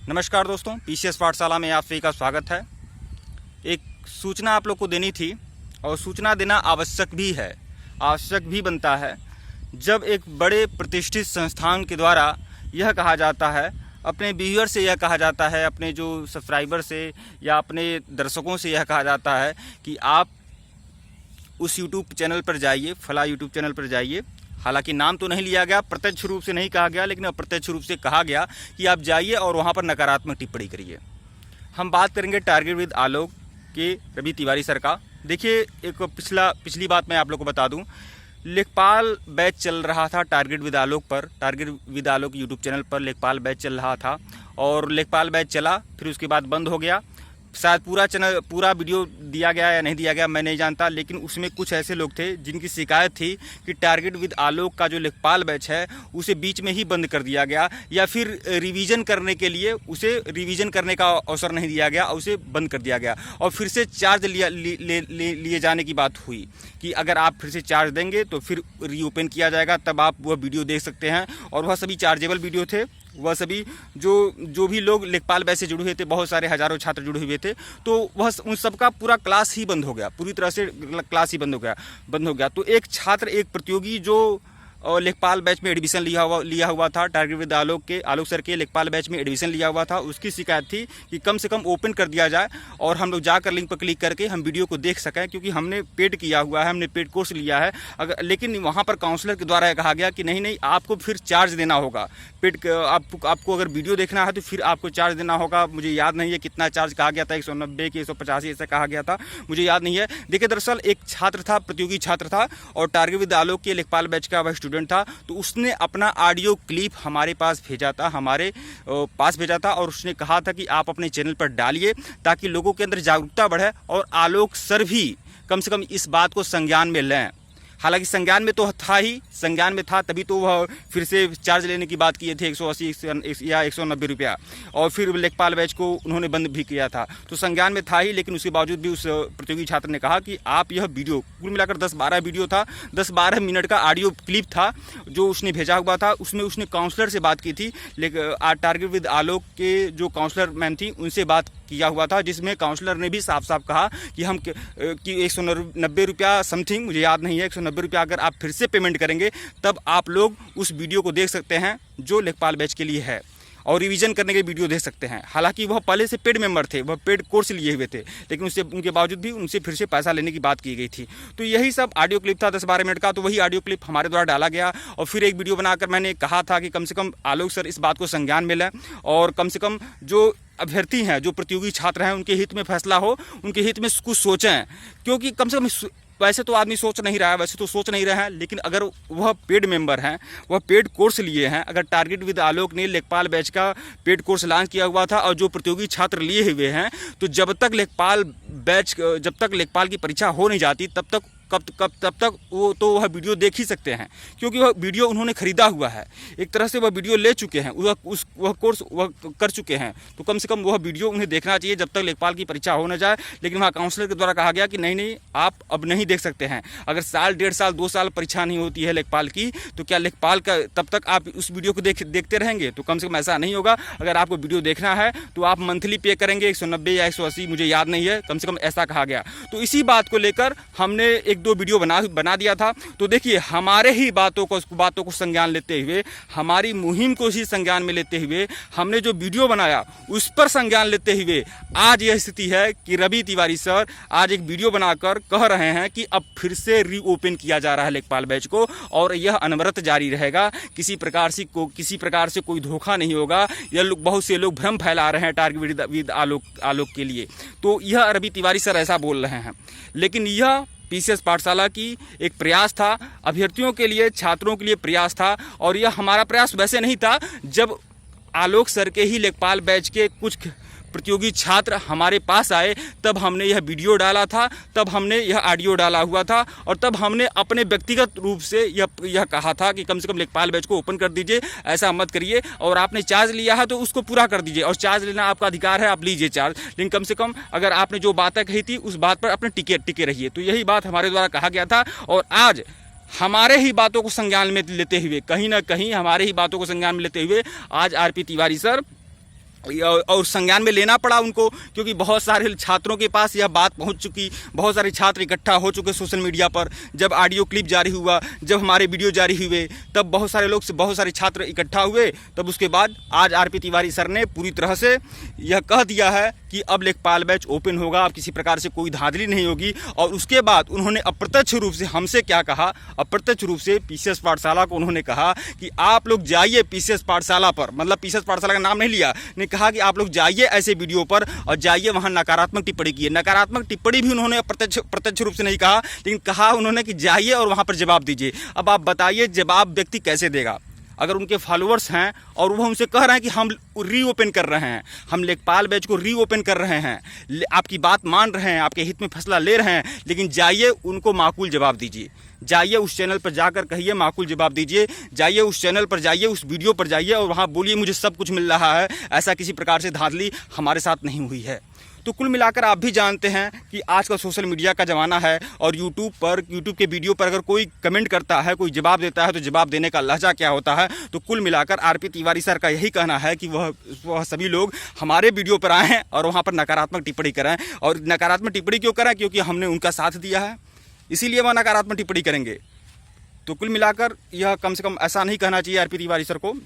नमस्कार दोस्तों, पीसीएस पाठशाला में आप सभी का स्वागत है। एक सूचना आप लोग को देनी थी और सूचना देना आवश्यक भी है, आवश्यक भी बनता है। जब एक बड़े प्रतिष्ठित संस्थान के द्वारा यह कहा जाता है, अपने व्यूअर से यह कहा जाता है, अपने जो सब्सक्राइबर से या अपने दर्शकों से यह कहा जाता है कि आप उस यूट्यूब चैनल पर जाइए, फला यूट्यूब चैनल पर जाइए। हालांकि नाम तो नहीं लिया गया, प्रत्यक्ष रूप से नहीं कहा गया, लेकिन अप्रत्यक्ष रूप से कहा गया कि आप जाइए और वहां पर नकारात्मक टिप्पणी करिए। हम बात करेंगे टारगेट विद आलोक के रवि तिवारी सर का। देखिए, एक पिछली बात मैं आप लोग को बता दूं, लेखपाल बैच चल रहा था टारगेट विद आलोक पर, target with Alok YouTube channel पर लेखपाल बैच चल रहा था और लेखपाल बैच चला, फिर उसके बाद बंद हो गया। शायद पूरा वीडियो दिया गया या नहीं दिया गया मैं नहीं जानता, लेकिन उसमें कुछ ऐसे लोग थे जिनकी शिकायत थी कि टारगेट विद आलोक का जो लेखपाल बैच है उसे बीच में ही बंद कर दिया गया, या फिर रिवीजन करने के लिए उसे रिवीजन करने का अवसर नहीं दिया गया और उसे बंद कर दिया गया। और फिर से चार्ज लिए जाने की बात हुई कि अगर आप फिर से चार्ज देंगे तो फिर रीओपन किया जाएगा, तब आप वह वीडियो देख सकते हैं। और वह सभी चार्जेबल वीडियो थे। वह सभी जो भी लोग लेखपाल बैच से जुड़े हुए थे, बहुत सारे हजारों छात्र जुड़े हुए थे, तो वह उन सबका पूरा क्लास ही बंद हो गया, पूरी तरह से क्लास ही बंद हो गया। तो एक छात्र, एक प्रतियोगी जो लेखपाल बैच में एडमिशन लिया हुआ था, टारगेट विद आलोक सर के लेखपाल बैच में एडमिशन लिया हुआ था, उसकी शिकायत थी कि कम से कम ओपन कर दिया जाए और हम लोग जाकर लिंक पर क्लिक करके हम वीडियो को देख सकें, क्योंकि हमने पेड किया हुआ है, हमने पेड कोर्स लिया है। लेकिन वहाँ पर काउंसलर के द्वारा कहा गया कि नहीं, आपको फिर चार्ज देना होगा। आपको अगर वीडियो देखना है तो फिर आपको चार्ज देना होगा। मुझे याद नहीं है कितना चार्ज कहा गया था, 190 कि 185 ऐसा कहा गया था, मुझे याद नहीं है। देखिए, दरअसल एक छात्र था, प्रतियोगी छात्र था और टारगेट विद आलोक के लेखपाल बैच का वह स्टूडेंट था, तो उसने अपना ऑडियो क्लिप हमारे पास भेजा था और उसने कहा था कि आप अपने चैनल पर डालिए ताकि लोगों के अंदर जागरूकता बढ़े और आलोक सर भी कम से कम इस बात को संज्ञान में लें। हालांकि संज्ञान में तो था ही, संज्ञान में था तभी तो वह फिर से चार्ज लेने की बात किए थे 180 या 190 रुपया, और फिर लेखपाल बैच को उन्होंने बंद भी किया था। तो संज्ञान में था ही, लेकिन उसके बावजूद भी उस प्रतियोगी छात्र ने कहा कि आप यह वीडियो, कुल मिलाकर 10-12 वीडियो था, 10-12 मिनट का ऑडियो क्लिप था जो उसने भेजा हुआ था। उसमें उसने काउंसलर से बात की थी, लेकिन टारगेट विद आलोक के जो काउंसलर मैम थी उनसे बात किया हुआ था, जिसमें काउंसलर ने भी साफ साफ कहा कि 190 रुपया समथिंग, मुझे याद नहीं है, 190 रुपया अगर आप फिर से पेमेंट करेंगे तब आप लोग उस वीडियो को देख सकते हैं जो लेखपाल बैच के लिए है, और रिवीजन करने के वीडियो देख सकते हैं। हालांकि वह पहले से पेड मेंबर थे, वह पेड कोर्स लिए हुए थे, लेकिन उनके बावजूद भी उनसे फिर से पैसा लेने की बात की गई थी। तो यही सब ऑडियो क्लिप था 10-12 मिनट का। तो वही ऑडियो क्लिप हमारे द्वारा डाला गया और फिर एक वीडियो बनाकर मैंने कहा था कि कम से कम आलोक सर इस बात को संज्ञान में लें और कम से कम जो अभ्यर्थी हैं, जो प्रतियोगी छात्र हैं, उनके हित में फैसला हो, उनके हित में कुछ सोचें। क्योंकि कम से कम वैसे तो आदमी सोच नहीं रहा है, लेकिन अगर वह पेड मेंबर हैं, वह पेड कोर्स लिए हैं, अगर टारगेट विद आलोक ने लेखपाल बैच का पेड कोर्स लॉन्च किया हुआ था और जो प्रतियोगी छात्र लिए हुए हैं, तो जब तक लेखपाल की परीक्षा हो नहीं जाती तब तक वो तो वह वीडियो देख ही सकते हैं, क्योंकि वह वीडियो उन्होंने खरीदा हुआ है, एक तरह से वह वीडियो ले चुके हैं, वह कोर्स वह कर चुके हैं। तो कम से कम वह वीडियो उन्हें देखना चाहिए जब तक लेखपाल की परीक्षा हो न जाए। लेकिन वहाँ काउंसलर के द्वारा कहा गया कि नहीं, आप अब नहीं देख सकते हैं। अगर साल, 1.5 साल, 2 साल परीक्षा नहीं होती है लेखपाल की, तो क्या लेखपाल का तब तक आप उस वीडियो को देखते रहेंगे? तो कम से कम ऐसा नहीं होगा। अगर आपको वीडियो देखना है तो आप मंथली पे करेंगे, 190 या 180, मुझे याद नहीं है, कम से कम ऐसा कहा गया। तो इसी बात को लेकर हमने 1-2 वीडियो बना दिया था। तो देखिए, हमारे ही बातों को संज्ञान लेते हुए, हमारी मुहिम को ही संज्ञान में लेते हुए, हमने जो वीडियो बनाया उस पर संज्ञान लेते हुए आज यह स्थिति है कि रवि तिवारी सर आज एक वीडियो बनाकर कह रहे हैं कि अब फिर से रीओपन किया जा रहा है लेखपाल बैच को और यह अनवरत जारी रहेगा। किसी प्रकार से कोई धोखा नहीं होगा। यह बहुत से लोग भ्रम फैला रहे हैं टारगेट विद आलोक के लिए। तो यह रवि तिवारी सर ऐसा बोल रहे हैं, लेकिन यह पीसीएस पाठशाला की एक प्रयास था, अभ्यर्थियों के लिए, छात्रों के लिए प्रयास था। और यह हमारा प्रयास वैसे नहीं था, जब आलोक सर के ही लेखपाल बैच के कुछ प्रतियोगी छात्र हमारे पास आए तब हमने यह वीडियो डाला था, तब हमने यह ऑडियो डाला हुआ था और तब हमने अपने व्यक्तिगत रूप से यह कहा था कि कम से कम लेखपाल बैच को ओपन कर दीजिए, ऐसा मत करिए। और आपने चार्ज लिया है तो उसको पूरा कर दीजिए, और चार्ज लेना आपका अधिकार है, आप लीजिए चार्ज, लेकिन कम से कम अगर आपने जो बातें कही थी उस बात पर अपने टिके रहिए। तो यही बात हमारे द्वारा कहा गया था और आज हमारे ही बातों को संज्ञान में लेते हुए, कहीं ना कहीं हमारे ही बातों को संज्ञान में लेते हुए आज आरपी तिवारी सर और संज्ञान में लेना पड़ा उनको, क्योंकि बहुत सारे छात्रों के पास यह बात पहुंच चुकी, बहुत सारे छात्र इकट्ठा हो चुके सोशल मीडिया पर। जब ऑडियो क्लिप जारी हुआ, जब हमारे वीडियो जारी हुए, तब बहुत सारे छात्र इकट्ठा हुए। तब उसके बाद आज आरपी तिवारी सर ने पूरी तरह से यह कह दिया है कि अब लेखपाल बैच ओपन होगा, अब किसी प्रकार से कोई धांधली नहीं होगी। और उसके बाद उन्होंने अप्रत्यक्ष रूप से हमसे क्या कहा, अप्रत्यक्ष रूप से पीसीएस पाठशाला को उन्होंने कहा कि आप लोग जाइए पीसीएस पाठशाला पर, मतलब पीसीएस पाठशाला का नाम नहीं लिया, ने कहा कि आप लोग जाइए ऐसे वीडियो पर और जाइए वहां नकारात्मक टिप्पणी कीजिए। नकारात्मक टिप्पणी भी उन्होंने प्रत्यक्ष रूप से नहीं कहा, लेकिन कहा उन्होंने कि जाइए और वहां पर जवाब दीजिए। अब आप बताइए जवाब व्यक्ति कैसे देगा अगर उनके फॉलोअर्स हैं और वो हमसे कह रहे हैं कि हम रीओपन कर रहे हैं, हम लेखपाल बैच को रीओपन कर रहे हैं, आपकी बात मान रहे हैं, आपके हित में फैसला ले रहे हैं, लेकिन जाइए उनको माकूल जवाब दीजिए। जाइए उस चैनल पर जाकर कहिए माकूल जवाब दीजिए, जाइए उस चैनल पर जाइए, उस वीडियो पर जाइए और वहाँ बोलिए मुझे सब कुछ मिल रहा है, ऐसा किसी प्रकार से धांधली हमारे साथ नहीं हुई है। तो कुल मिलाकर आप भी जानते हैं कि आज का सोशल मीडिया का ज़माना है और यूट्यूब के वीडियो पर अगर कोई कमेंट करता है, कोई जवाब देता है, तो जवाब देने का लहजा क्या होता है। तो कुल मिलाकर आरपी तिवारी सर का यही कहना है कि वह सभी लोग हमारे वीडियो पर आएँ और वहाँ पर नकारात्मक टिप्पणी करें। और नकारात्मक टिप्पणी क्यों करें? क्योंकि हमने उनका साथ दिया है, इसीलिए वह नकारात्मक टिप्पणी करेंगे। तो कुल मिलाकर यह कम से कम ऐसा नहीं कहना चाहिए आरपी तिवारी सर को।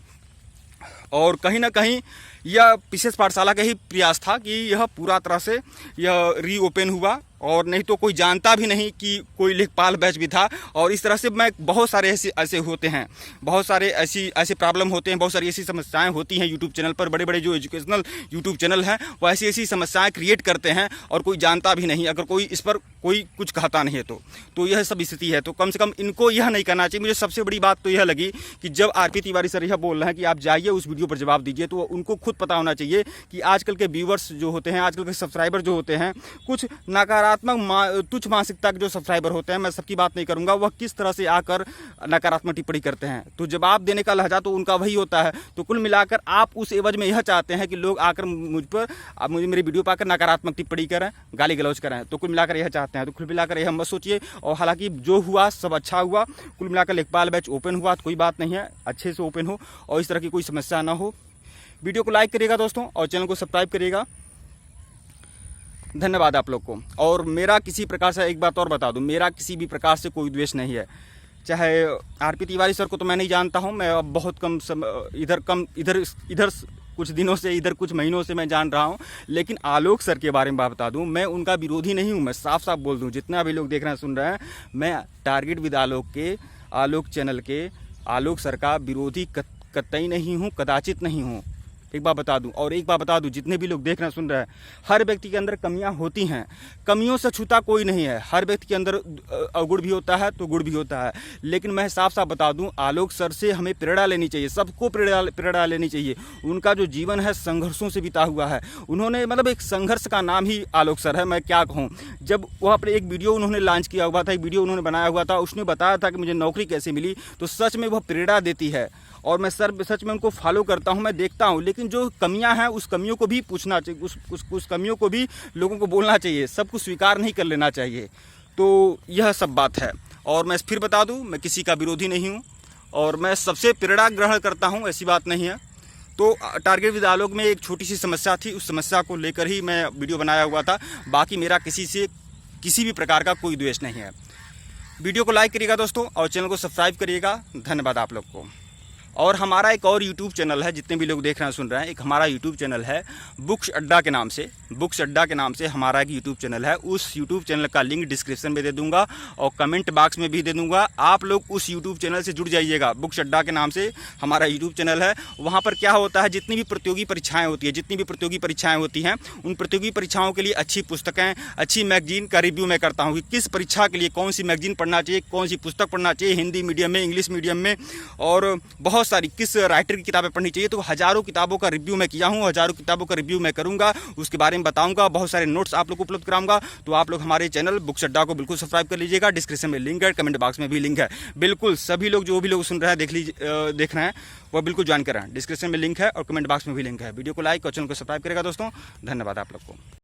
और कहीं ना कहीं यह पीसीएस पाठशाला का ही प्रयास था कि यह पूरा तरह से यह रीओपन हुआ, और नहीं तो कोई जानता भी नहीं कि कोई लेखपाल बैच भी था। और इस तरह से बहुत सारे ऐसे होते हैं, बहुत सारे ऐसे प्रॉब्लम होते हैं, बहुत सारी ऐसी समस्याएं होती हैं यूट्यूब चैनल पर। बड़े बड़े जो एजुकेशनल यूट्यूब चैनल हैं वो ऐसी समस्याएं क्रिएट करते हैं और कोई जानता भी नहीं, अगर कोई इस पर कोई कुछ कहता नहीं है तो यह सब स्थिति है। तो कम से कम इनको यह नहीं करना चाहिए। मुझे सबसे बड़ी बात तो यह लगी कि जब आरपी तिवारी सर यह बोल रहे हैं कि आप जाइए उस वीडियो पर जवाब दीजिए, तो उनको खुद पता होना चाहिए कि आजकल के व्यूवर्स जो होते हैं, आजकल के सब्सक्राइबर जो होते हैं, कुछ नकारात्मक तुच्छ मानसिकता के जो सब्सक्राइबर होते हैं, मैं सबकी बात नहीं करूंगा, वह किस तरह से आकर नकारात्मक टिप्पणी करते हैं। तो जवाब देने का लहजा तो उनका वही होता है। तो कुल मिलाकर आप उस एवज में यह चाहते हैं कि लोग आकर मुझे मेरी वीडियो पर आकर नकारात्मक टिप्पणी करें, गाली गलौज करें। तो कुल मिलाकर यह चाहते हैं। तो कुल मिलाकर यह मत सोचिए। और हालांकि जो हुआ सब अच्छा हुआ। कुल मिलाकर लेखपाल बैच ओपन हुआ तो कोई बात नहीं है, अच्छे से ओपन हो और इस तरह की कोई समस्या ना हो। वीडियो को लाइक करिएगा दोस्तों और चैनल को सब्सक्राइब करिएगा। धन्यवाद आप लोग को। और मेरा किसी प्रकार से एक बात और बता दूं, मेरा किसी भी प्रकार से कोई द्वेष नहीं है। चाहे आरपी तिवारी सर को तो मैं नहीं जानता हूं, मैं अब बहुत कम इधर कुछ दिनों से, इधर कुछ महीनों से मैं जान रहा हूं। लेकिन आलोक सर के बारे में बात बता दूं, मैं उनका विरोधी नहीं हूं। मैं साफ साफ बोल दूं, जितना भी लोग देख रहे हैं सुन रहे हैं, मैं टारगेट विद आलोक के, आलोक चैनल के, आलोक सर का विरोधी कतई नहीं हूँ, कदाचित नहीं हूँ। एक बात बता दूं, और एक बात बता दूं, जितने भी लोग देख रहे हैं सुन रहे हैं, हर व्यक्ति के अंदर कमियां होती हैं, कमियों से छूता कोई नहीं है। हर व्यक्ति के अंदर अवगुण भी होता है तो गुण भी होता है। लेकिन मैं साफ साफ बता दूं, आलोक सर से हमें प्रेरणा लेनी चाहिए, सबको प्रेरणा लेनी चाहिए। उनका जो जीवन है संघर्षों से बिता हुआ है। उन्होंने मतलब एक संघर्ष का नाम ही आलोक सर है। मैं क्या कहूँ, जब वह अपने एक वीडियो उन्होंने लॉन्च किया हुआ था, एक वीडियो उन्होंने बनाया हुआ था, उसने बताया था कि मुझे नौकरी कैसे मिली, तो सच में वह प्रेरणा देती है। और मैं सच में उनको फॉलो करता हूं, मैं देखता हूं। लेकिन जो कमियां हैं उस कमियों को भी पूछना चाहिए, उस कमियों को भी लोगों को बोलना चाहिए, सब कुछ स्वीकार नहीं कर लेना चाहिए। तो यह सब बात है। और मैं फिर बता दूं, मैं किसी का विरोधी नहीं हूं और मैं सबसे प्रेरणा ग्रहण करता हूं, ऐसी बात नहीं है। तो टारगेट विद आलोक में एक छोटी सी समस्या थी, उस समस्या को लेकर ही मैं वीडियो बनाया हुआ था। बाकी मेरा किसी से किसी भी प्रकार का कोई द्वेष नहीं है। वीडियो को लाइक करिएगा दोस्तों और चैनल को सब्सक्राइब करिएगा। धन्यवाद आप लोग को। और हमारा एक और यूट्यूब चैनल है, जितने भी लोग देख रहे हैं सुन रहे हैं, एक हमारा यूट्यूब चैनल है बुक्स अड्डा के नाम से। बुक्स अड्डा के नाम से हमारा एक यूट्यूब चैनल है। उस यूट्यूब चैनल का लिंक डिस्क्रिप्शन में दे दूंगा और कमेंट बॉक्स में भी दे दूंगा। आप लोग उस यूट्यूब चैनल से जुड़ जाइएगा। बुक्स अड्डा के नाम से हमारा यूट्यूब चैनल है। वहाँ पर क्या होता है, जितनी भी प्रतियोगी परीक्षाएँ होती हैं, उन प्रतियोगी परीक्षाओं के लिए अच्छी पुस्तकें, अच्छी मैगजीन का रिव्यू मैं करता हूँ कि किस परीक्षा के लिए कौन सी मैगजीन पढ़ना चाहिए, कौन सी पुस्तक पढ़ना चाहिए, हिंदी मीडियम में, इंग्लिश मीडियम में, और बहुत सारी किस राइटर की किताबें पढ़नी चाहिए। तो हज़ारों किताबों का रिव्यू मैं किया हूँ, हज़ारों किताबों का रिव्यू मैं करूँगा, उसके बारे में बताऊँगा, बहुत सारे नोट्स आप लोग को उपलब्ध कराऊंगा। तो आप लोग हमारे चैनल बुक्स अड्डा को बिल्कुल सब्सक्राइब कर लीजिएगा। डिस्क्रिप्शन में लिंक है, कमेंट बॉक्स में भी लिंक है। बिल्कुल सभी लोग जो भी लोग सुन रहे हैं देख रहे हैं वह बिल्कुल ज्वाइन करें। डिस्क्रिप्शन में लिंक है और कमेंट बॉक्स में भी लिंक है। वीडियो को लाइक और चैनल को सब्सक्राइब करेगा दोस्तों। धन्यवाद आप लोग को।